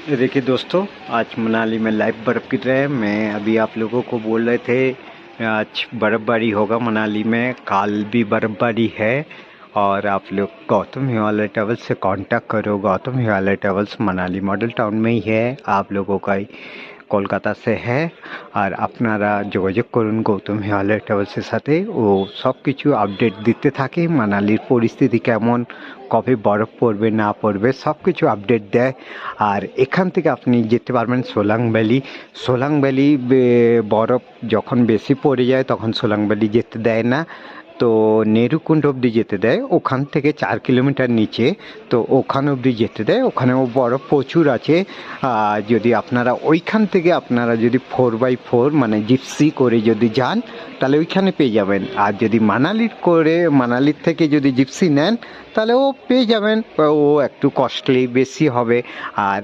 देखिए दोस्तों, आज मनाली में लाइव बर्फ़ गिर रहा है। मैं अभी आप लोगों को बोल रहे थे आज बर्फ़बारी होगा मनाली में, कल भी बर्फ़बारी है। और आप लोग गौतम हिमालय ट्रैवल्स से कांटेक्ट करो। Gautam Himalaya travels Manali model town में ही है, आप लोगों का কলকাতা से है। আর আপনারা যোগাযোগ করুন গৌতম হিমালয় ট্রাভেলসের সাথে। ও সব কিছু আপডেট দিতে থাকে, মানালির পরিস্থিতি কেমন, কবে বরফ পড়বে না পড়বে সব কিছু আপডেট দেয়। আর এখান থেকে আপনি যেতে পারবেন সোলাং ভ্যালি। সোলাং ভ্যালি বরফ যখন বেশি পড়ে যায় তখন সোলাং ভ্যালি যেতে দেয় না, তো নেরুকুণ্ড অবধি যেতে দেয়, ওখান থেকে 4 কিলোমিটার নিচে, তো ওখান অবধি যেতে দেয়। ওখানেও বরফ প্রচুর আছে। যদি আপনারা ওইখান থেকে আপনারা যদি 4x4 মানে জিপসি করে যদি যান তাহলে ওইখানে পেয়ে যাবেন। আর যদি মানালির থেকে যদি জিপসি নেন তাহলে ও পেয়ে যাবেন, ও একটু কস্টলি বেশি হবে। আর